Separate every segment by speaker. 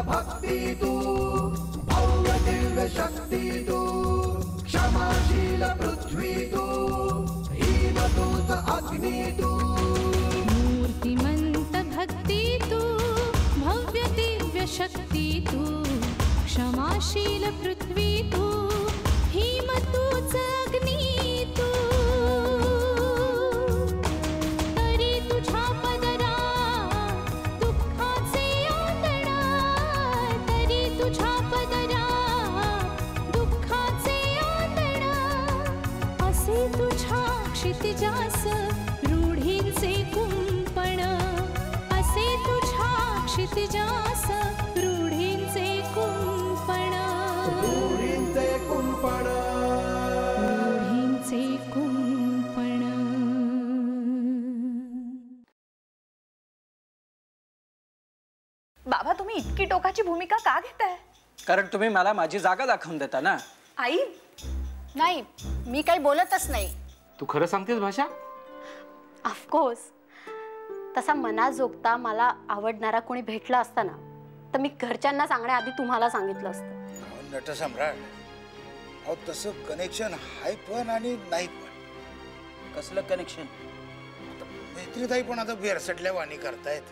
Speaker 1: भक्ती तू भव्य दिव्य शक्ती तू क्षमाशील पृथ्वी तू हिमदूत अग्नी तू
Speaker 2: मूर्तिमंत भक्ती तू भव्य दिव्य शक्ती तू क्षमाशील पृथ्वी तू हिमदूत अग्नी तू तरी तुझ्या पदरा दुःखाचे आंदणा तरी तुझ्या पदरा दुःखाचे आंदणा असे तुझ्या क्षितिजास रूढींचे कुंपण असे तुझ्या क्षितिजास रूढींचे कुंपण
Speaker 1: रूढींचे कुंपण
Speaker 2: रूढींचे कुंपण.
Speaker 3: बाबा तुम्ही इतकी टोकाची भूमिका का घेताय?
Speaker 4: कारण तुम्ही मला माझी जागा दाखवून देता ना.
Speaker 3: आई
Speaker 5: नाही, मी काही बोलतच नाही.
Speaker 6: तू खरं सांगतेस भाषा?
Speaker 5: ऑफकोर्स. तसा मनाजोगता मला आवडणारा कोणी भेटला असता ना तर मी घरच्यांना सांगण्याआधी तुम्हाला सांगितलं असतं.
Speaker 7: नटसम्राट, अहो तसं कनेक्शन हाय पण आणि नाही पण.
Speaker 4: कसलं कनेक्शन?
Speaker 7: मैत्रीताई पण आता बेरसटल्या वाणी करतायत.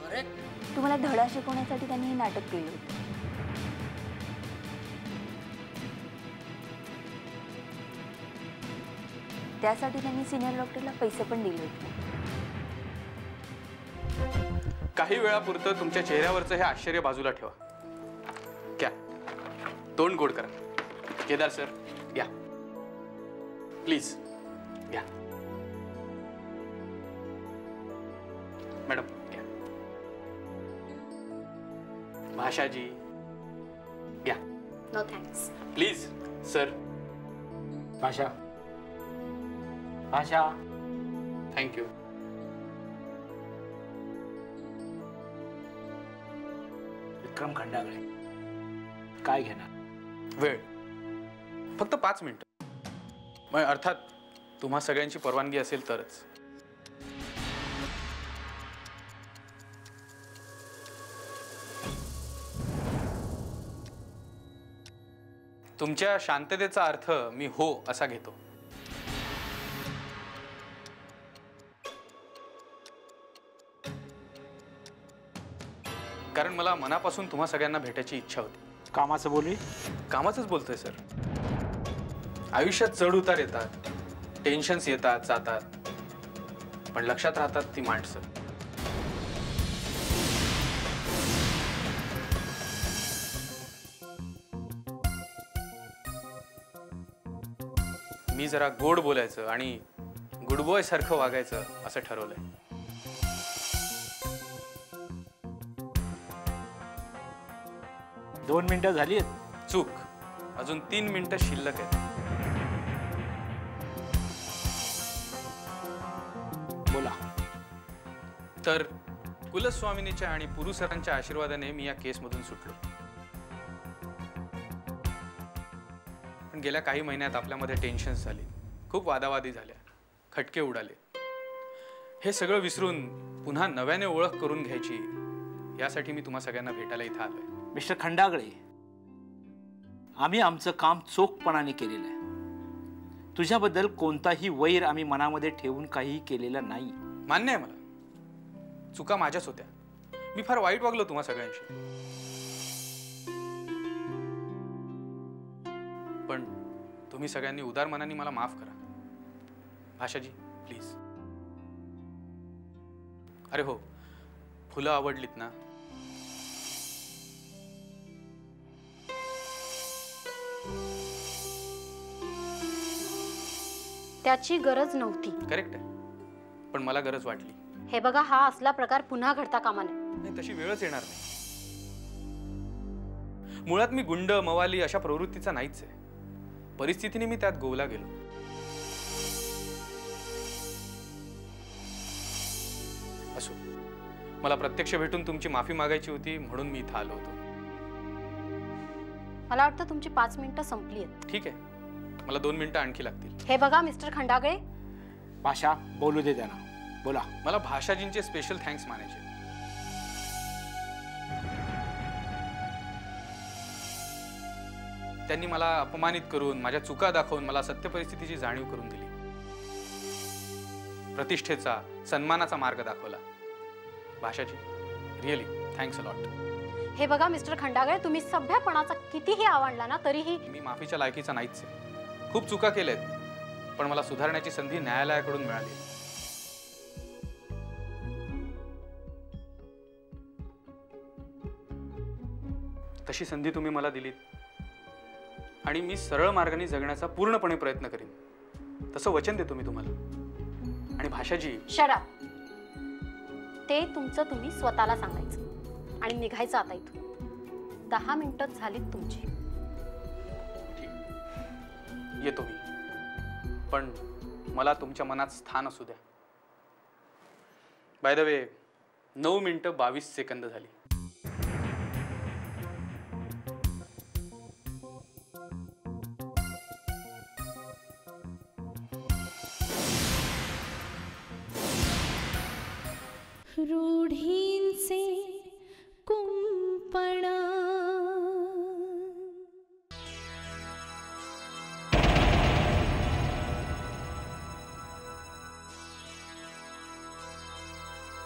Speaker 4: करेक्ट.
Speaker 3: तुम्हाला धडा शिकवण्यासाठी त्यांनी हे नाटक केलं होतं. त्यासाठी त्यांनी सिनियर डॉक्टरला पैसे पण दिले होते.
Speaker 6: काही वेळापुरतं तुमच्या चेहऱ्यावरचं हे आश्चर्य बाजूला ठेवा. क्या तोंड गोड करा. केदार सर या प्लीज या. मॅडम या. भाषाजी या.
Speaker 5: No thanks.
Speaker 6: Please sir.
Speaker 4: Bhasha Bhasha
Speaker 6: thank you.
Speaker 4: विक्रम खंडागळे काय घेणार?
Speaker 6: वेळ फक्त 5 मिनिटं. मग अर्थात तुम्हा सगळ्यांची परवानगी असेल तरच. तुमच्या शांततेचा अर्थ मी हो असा घेतो. कारण मला मनापासून तुम्हा सगळ्यांना भेटायची इच्छा होती.
Speaker 4: कामाचं बोली?
Speaker 6: कामाचंच बोलतोय सर. आयुष्यात चढ उतार येतात, टेन्शन्स येतात जातात, पण लक्षात राहतात ती माणसं. मी जरा गोड बोलायचं आणि गुड बॉय सारखं वागायचं असं ठरवलंय.
Speaker 4: दोन मिनिटं झाली.
Speaker 6: चूक. अजून 3 मिनिटं शिल्लक आहेत.
Speaker 4: बोला.
Speaker 6: तर कुलस्वामिनीच्या आणि पुरू सरांच्या आशीर्वादाने मी या केसमधून सुटलो. पण गेल्या काही महिन्यात आपल्यामध्ये टेन्शन्स झाली, खूप वादावादी झाल्या, खटके उडाले. हे सगळं विसरून पुन्हा नव्याने ओळख करून घ्यायची यासाठी मी तुम्हा सगळ्यांना भेटायला इथं आलोय.
Speaker 4: मिस्टर खंडागळे, आम्ही आमचं काम चोखपणाने केलेलं आहे. तुझ्याबद्दल कोणताही वैर आम्ही मनामध्ये ठेवून काहीही केलेलं नाही.
Speaker 6: मान्य आहे मला, चुका माझ्याच होत्या. मी फार वाईट वागलो तुम्हा सगळ्यांशी. पण तुम्ही सगळ्यांनी उदार मनाने मला माफ करा. भाषाजी प्लीज. अरे हो, फुलं आवडलीत ना?
Speaker 5: त्याची गरज नव्हती.
Speaker 6: करेक्ट आहे, पण मला गरज वाटली.
Speaker 5: हे बघा, हा असला प्रकार पुन्हा घडता कामा नये.
Speaker 6: नाही, तशी वेळच येणार नाही. मुळात मी गुंड मवाली अशा प्रवृत्तीचा नाहीच आहे. परिस्थितीने मी त्यात गोवला गेलो. असो, मला प्रत्यक्ष भेटून तुमची माफी मागायची होती म्हणून मी इथं आलो होतो.
Speaker 5: मला वाटतं तुमची 5 मिनिटं संपली आहेत.
Speaker 6: ठीक आहे, मला 2 मिनिटं आणखी लागतील.
Speaker 5: हे बघा मिस्टर खंडागळे,
Speaker 4: भाषा बोलू दे त्यांना. बोला.
Speaker 6: मला भाषाजींचे स्पेशल थँक्स मानायचे. त्यांनी मला अपमानित करून, माझ्या चुका दाखवून मला सत्य परिस्थितीची जाणीव करून दिली. प्रतिष्ठेचा, सन्मानाचा मार्ग दाखवला. भाषाजी, रिअली थँक्स अ लॉट.
Speaker 5: हे बघा मिस्टर खंडागळे, तुम्ही सभ्यपणाचा कितीही आवडला ना तरीही
Speaker 6: मी माफीच्या लायकीचा नाहीच आहे. खूप चुका केल्यात, पण मला सुधारण्याची संधी न्यायालयाकडून मिळाली. तशी संधी तुम्ही मला दिलीत आणि मी सरळ मार्गाने जगण्याचा पूर्णपणे प्रयत्न करीन, तसं वचन देतो मी तुम्हाला. आणि भाषाजी,
Speaker 5: शट अप. ते तुमचं तुम्ही स्वतःला सांगायचं आणि निघायचं आता इथून. 10 मिनिटं झालीत तुमची.
Speaker 6: येतो मी, पण मला तुमच्या मनात स्थान असू द्या. बाय द वे, 9 मिनिटं 22 सेकंद झाली.
Speaker 2: रूढींचे कुंपण.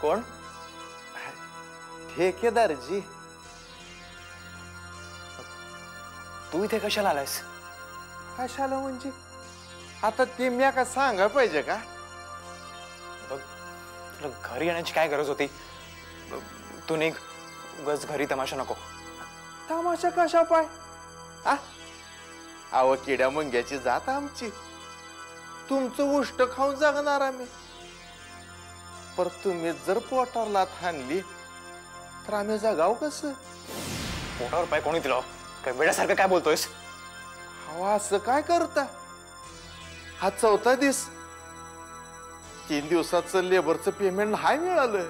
Speaker 8: कोण? ठेकेदारजी. तू इथे कशाला आलायस? कशाला म्हणजे आता ते मी का सांगा पाहिजे का? तुला घरी येण्याची काय गरज होती? तू निघ, उगाच घरी तमाशा नको. तमाशा कशा पाय?
Speaker 7: अव किड्या मुंग्याची जात आमची. तुमचं उष्ट खाऊन जगणार आम्ही. पर तुम्ही जर पोटाला थांबली तर आम्ही जगाव कसं?
Speaker 8: पोटावर पाय कोणी दिलं? काय वेड्यासारखं काय बोलतोयस?
Speaker 7: हवा असं काय करता? हा 4था दिवस. 3 दिवसाचं लेबरचं पेमेंट नाही मिळालं.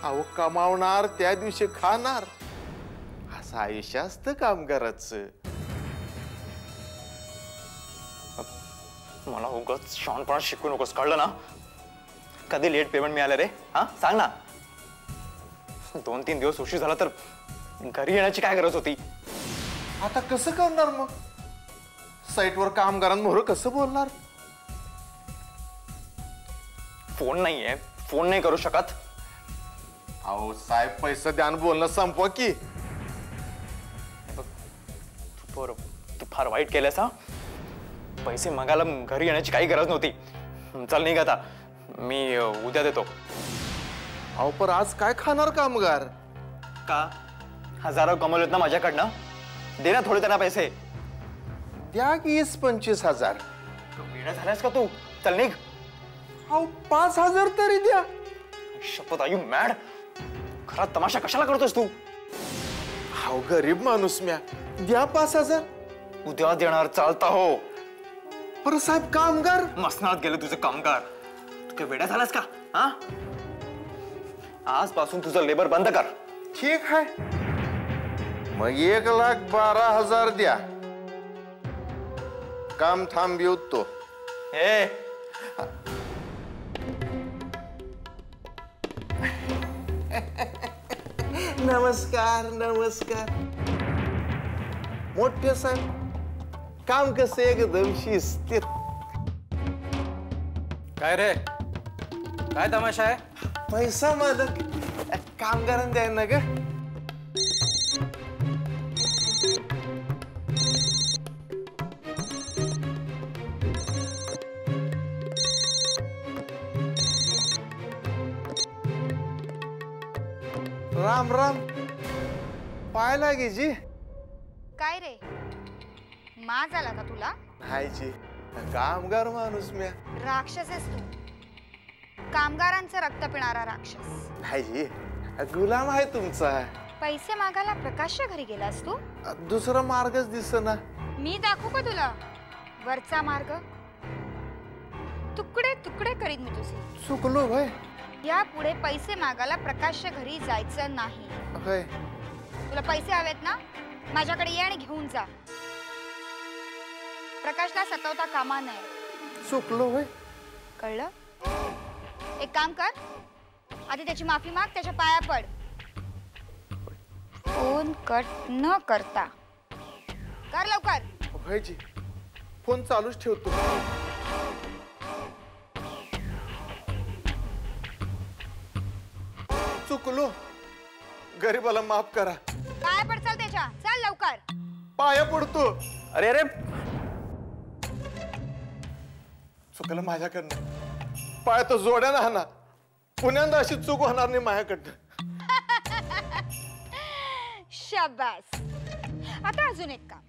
Speaker 7: अहो कमावणार त्या दिवशी खाणार, असं आयुष्य असतं कामगाराचं.
Speaker 8: मला उगाच शहाणपणा शिकू नकोस, कळलं ना? कधी लेट पेमेंट मिळालं रे? हा सांग ना. 2-3 दिवस उशीर झाला तर घरी येण्याची काय गरज होती?
Speaker 7: आता कसं करणार मग? साईटवर कामगारांमोर कसं बोलणार?
Speaker 8: फोन नाहीये, फोन नाही करू शकत.
Speaker 7: अहो साहेब, पैसे द्यान बोलणं संपवा की.
Speaker 8: तू फार वाईट केलंस हा. पैसे मागायला घरी येण्याची काही गरज नव्हती. चल निघ आता, मी उद्या देतो.
Speaker 7: अहो पण आज काय खाणार कामगार?
Speaker 8: का? हजारो कमवलेत ना माझ्याकडनं, दे ना थोडे त्यांना पैसे.
Speaker 7: द्या की 20-25 हजार.
Speaker 8: वेडा झालास का तू? चल निघ.
Speaker 7: अहो 5,000 तरी द्या.
Speaker 8: शपथ, आर यू मॅड? खरा तमाशा कशाला करतोस तू?
Speaker 7: अहो गरीब माणूस म्या, द्या 5,000.
Speaker 8: उद्या देणार चालता हो.
Speaker 7: पर साहेब कामगार
Speaker 8: मसनात गेले तुझे कामगार. तू काय वेडा झालास का? हा, आजपासून तुझं लेबर बंद कर.
Speaker 7: ठीक आहे, मग 1,12,000 द्या. काम थांबवू तो.
Speaker 8: ए
Speaker 7: नमस्कार नमस्कार. मोठे साहेब, काम कसं एकदम शिस्तीत.
Speaker 6: काय रे, काय तमाशा आहे?
Speaker 7: पैसा मालक, कामगारांना द्याय ना ग. राम राम. पाय लागे जी.
Speaker 3: काय रे, माज आला का तुला?
Speaker 7: हाय जी, कामगार माणूस म्या.
Speaker 3: राक्षस आहेस तू, कामगारांचं रक्त पिणारा राक्षस.
Speaker 7: हाय जी, गुलाम आहे तुमचा.
Speaker 3: पैसे मागायला प्रकाशच्या घरी गेलास तू?
Speaker 7: दुसरा मार्गच दिसना.
Speaker 3: मी दाखवू का तुला वरचा मार्ग? तुकडे तुकडे करीन मी तुझे.
Speaker 7: चुकलो भाई.
Speaker 3: यापुढे पैसे मागायला प्रकाशच्या घरी जायचं नाही.
Speaker 7: होय.
Speaker 3: तुला पैसे हवेत ना, माझ्याकडे ये आणि घेऊन जा. प्रकाशला सतावता कामा नये.
Speaker 7: चुकलो होय.
Speaker 3: कळलं? एक काम कर, आधी त्याची माफी माग, त्याच्या पाया पड. फोन कट न करता कर लवकर.
Speaker 7: व्हायची फोन चालूच ठेवतो. चुकलो, गरीबाला माफ करा.
Speaker 3: काय पडचाल त्याच्या? चल लवकर.
Speaker 7: पाया पडतो.
Speaker 8: अरे अरे
Speaker 7: चुकलं माझ्याकडनं. पाय तो जोड्यानं हाना. पुण्यांदा अशी चूक होणार नाही माझ्याकडनं.
Speaker 3: शाबास. आता अजून एक काम.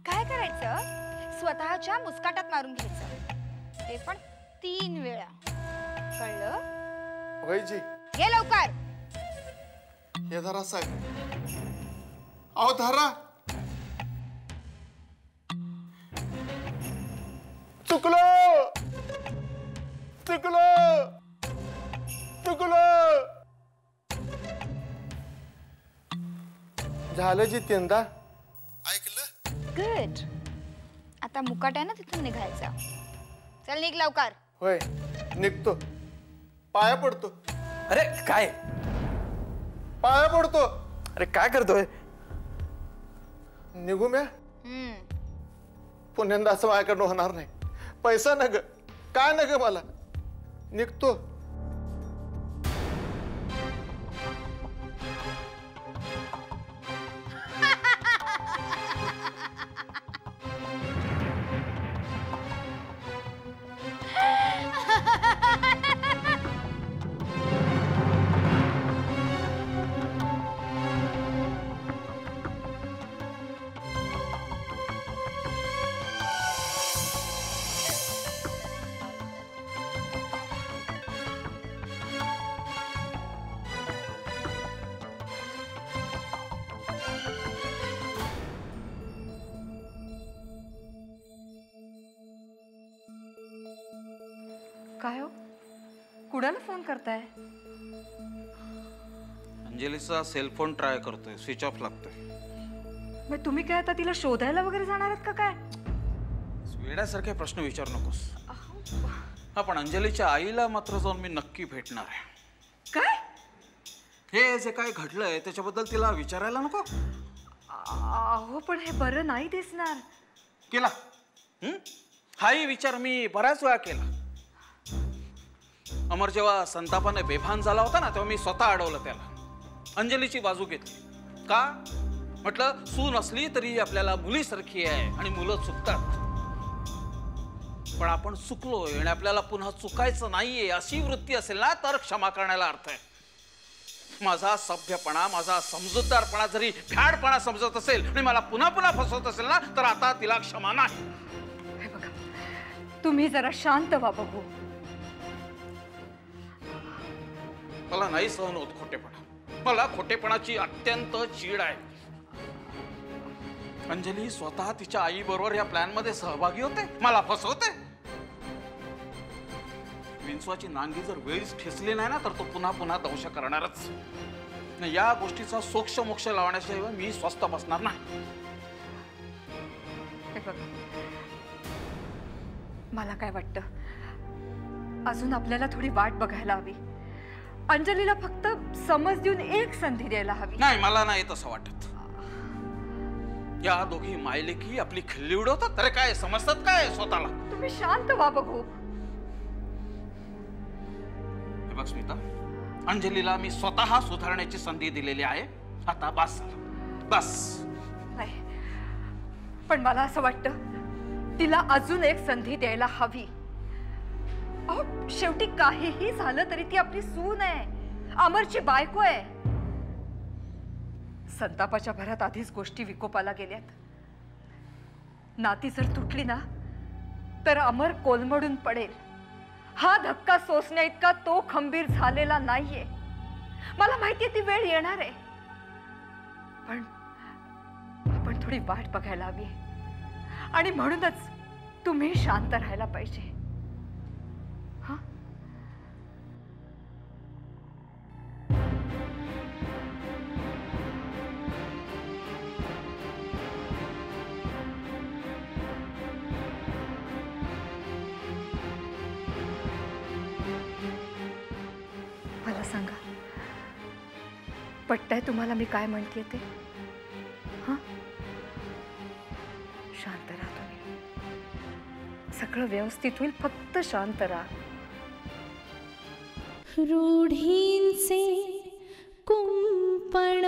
Speaker 3: काय करायचं? स्वतःच्या मुस्काटात मारून घ्यायचं. ते पण 3 वेळा. कळलं?
Speaker 7: व्हायची
Speaker 3: घे लवकर.
Speaker 7: हे धरा साहेब. अहो धरा. चुकलो चुकलो चुकलो. झालं जितेंदा. ऐकलं?
Speaker 3: गुड. आता मुकाट्यानं तिथून निघायचं. चल निघ लवकर.
Speaker 7: होय निघतो. पाया पडतो.
Speaker 8: अरे काय
Speaker 7: पाया पडतो.
Speaker 8: अरे काय करतोय?
Speaker 7: निघू म्या. पुण्यांदा असं माझ्याकडनं होणार नाही. पैसा नग काय नग मला. निघतो.
Speaker 9: काय हो, कुणाला फोन करताय?
Speaker 10: अंजलीचा सेलफोन ट्राय करतोय, स्विच ऑफ लागतोय.
Speaker 9: मग तुम्ही काय आता तिला शोधायला वगैरे जाणार आहात का काय?
Speaker 10: वेड्यासारखे प्रश्न विचारू नकोस. हा पण अंजलीच्या आईला मात्र जाऊन मी नक्की भेटणार आहे.
Speaker 9: काय?
Speaker 10: हे जे काय घडलंय त्याच्याबद्दल तिला विचारायला नको?
Speaker 9: अहो पण हे बरं नाही दिसणार.
Speaker 10: केला हाही विचार मी बऱ्याच वेळा केला. अमर जेव्हा संतापाने बेभान झाला होता ना, तेव्हा मी स्वतः अडवलं त्याला. अंजलीची बाजू घेतली. का म्हटलं, सून असली तरी आपल्याला मुलीसारखी आहे आणि मुलं चुकतात. पण आपण चुकलोय आणि आपल्याला पुन्हा चुकायचं नाहीये अशी वृत्ती असेल ना, तर क्षमा करण्याला अर्थ आहे. माझा सभ्यपणा, माझा समजूतदारपणा जरी भ्याडपणा समजत असेल आणि मला पुन्हा पुन्हा फसवत असेल ना, तर आता तिला क्षमा नाही.
Speaker 9: हे बघा, तुम्ही जरा शांत व्हा बघू.
Speaker 10: मला नाही सहन होत खोटेपणा. मला खोटेपणाची अत्यंत चीड आहे. अंजली स्वतः तिच्या आई बरोबर या प्लॅन मध्ये सहभागी होते, मला फसवते. विंचवाची नांगी जर वेळीच ठेचली नाही ना, तर तो पुन्हा पुन्हा दंश करणारच. या गोष्टीचा सोक्ष मोक्ष लावण्याशिवाय मी स्वस्त बसणार नाही.
Speaker 9: मला काय वाटतं, अजून आपल्याला थोडी वाट बघायला हवी. अंजलीला फक्त समज देऊन एक संधी द्यायला हवी.
Speaker 10: नाही, मला नाही तसं वाटत. या दोघी मायलेकी आपली खिल्ली उडवतात. अरे काय समजतात काय स्वतःला?
Speaker 9: तुम्ही शांत व्हा बघू.
Speaker 10: हे बघ स्मिता, अंजलीला मी स्वतः सुधारण्याची संधी दिलेली आहे. आता बस बस.
Speaker 9: नाही, पण मला असं वाटतं तिला अजून एक संधी द्यायला हवी. अहो, शेवटी काहीही झालं तरी ती आपली सून आहे, अमरची बायको आहे. संतापाच्या भरात आधीच गोष्टी विकोपाला गेल्यात. नाती जर तुटली ना, तर अमर कोलमडून पडेल. हा धक्का सोसण्या इतका तो खंबीर झालेला नाहीये. मला माहितीये ती वेळ येणार आहे, पण आपण थोडी वाट बघायला हवी. आणि म्हणूनच तुम्ही शांत राहायला पाहिजे. मला सांगा, पटतंय तुम्हाला मी काय म्हणते ते? शांत राहा तुम्ही. सगळं व्यवस्थित होईल, फक्त शांत राहा.
Speaker 2: रूढींचे कुंपण.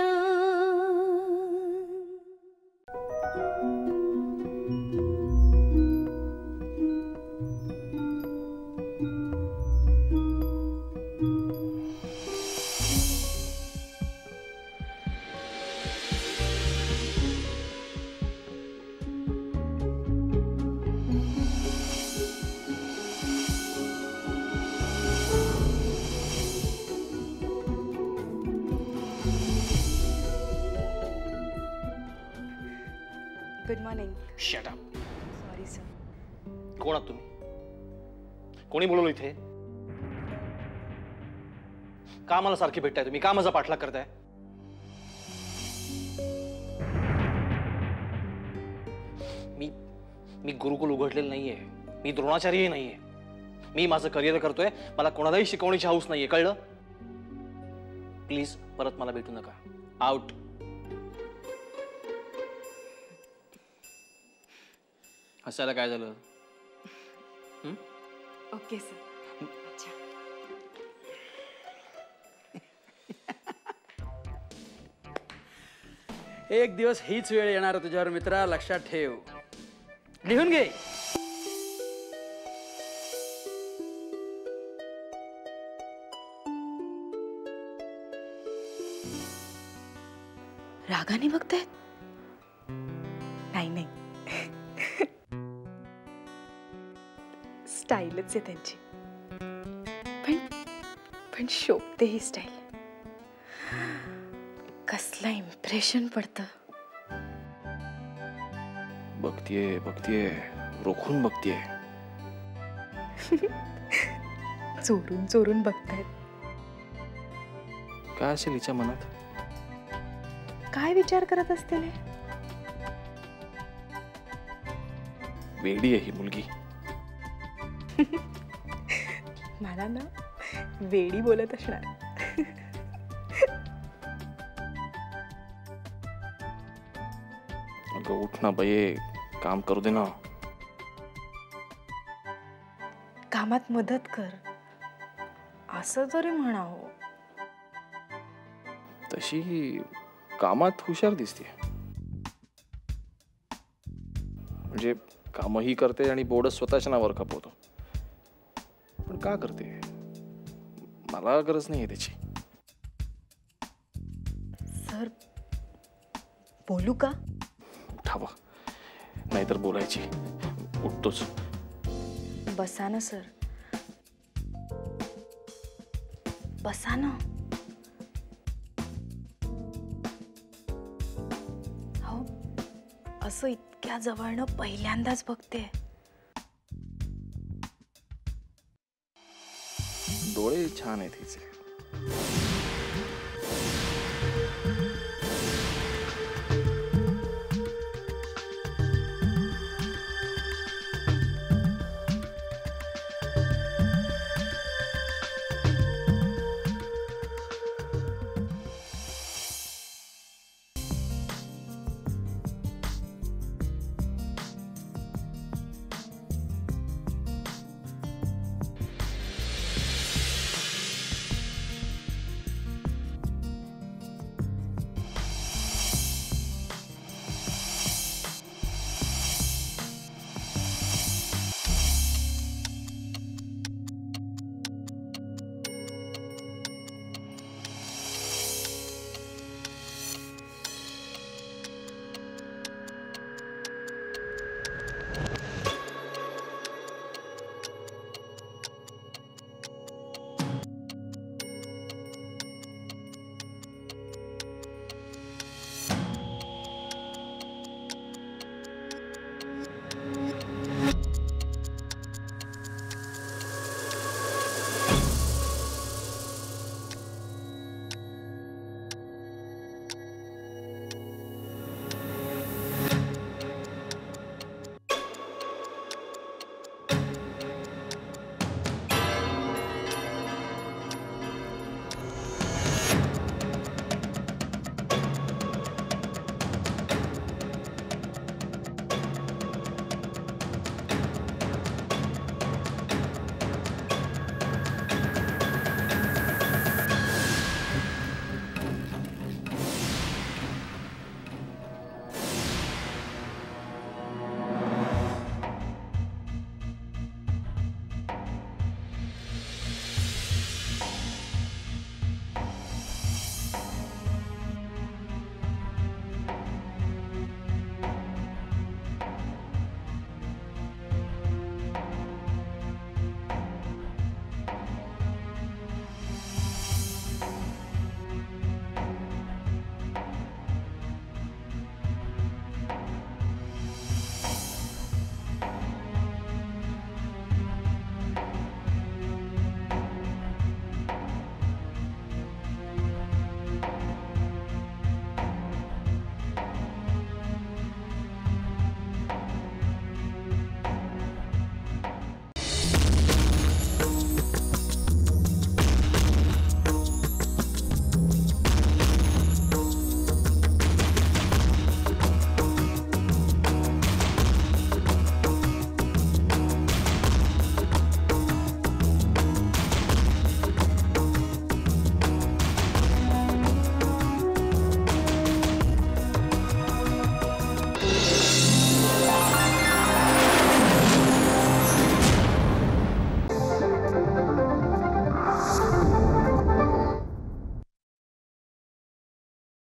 Speaker 9: Good morning.
Speaker 8: Shut up.
Speaker 9: Sorry sir.
Speaker 8: कोण आहात तुम्ही? कोणी बोलवलं इथे? का मला सारखी भेटताय तुम्ही? का माझा पाठलाग करताय? मी गुरुकुल उघडलेलं नाहीये. मी द्रोणाचार्यही नाहीये. मी माझं करिअर करतोय. मला कोणालाही शिकवण्याची हाऊस नाहीये, कळलं? प्लीज परत मला भेटू नका. आउट. हसायला काय झालं?
Speaker 9: Okay sir.
Speaker 11: एक दिवस हीच वेळ येणार तुझ्यावर मित्रा, लक्षात ठेव. लिहून घे.
Speaker 9: रागाने बघतायत? नाही नाही, स्टाईलच आहे त्यांची. पण शोभते ही स्टाईल. कसला इम्प्रेशन पडतं.
Speaker 8: बघतीये रोखून बघतीये.
Speaker 9: चोरून चोरून बघतायत.
Speaker 8: काय असेल हिच्या मनात?
Speaker 9: काय विचार करत असतील?
Speaker 8: वेडी आहे ही मुलगी.
Speaker 9: मला ना वेडी बोलत असणार.
Speaker 8: अगं उठ ना बाई, काम करू दे ना.
Speaker 9: कामात मदत कर असं जरी म्हणावं.
Speaker 8: तशी कामात हुशार दिसते. म्हणजे कामही करते आणि बोर्ड स्वतःच्या नावावर खपवतो. पण का करते? मला गरज नाही आहे त्याची.
Speaker 9: सर बोलू का?
Speaker 8: उठावा, नाहीतर बोलायची. उठतोच.
Speaker 9: बसा ना सर, बसा ना. हो, असं इतक्या जवळनं पहिल्यांदाच बघते.
Speaker 8: डोळे छान आहेत हिचे.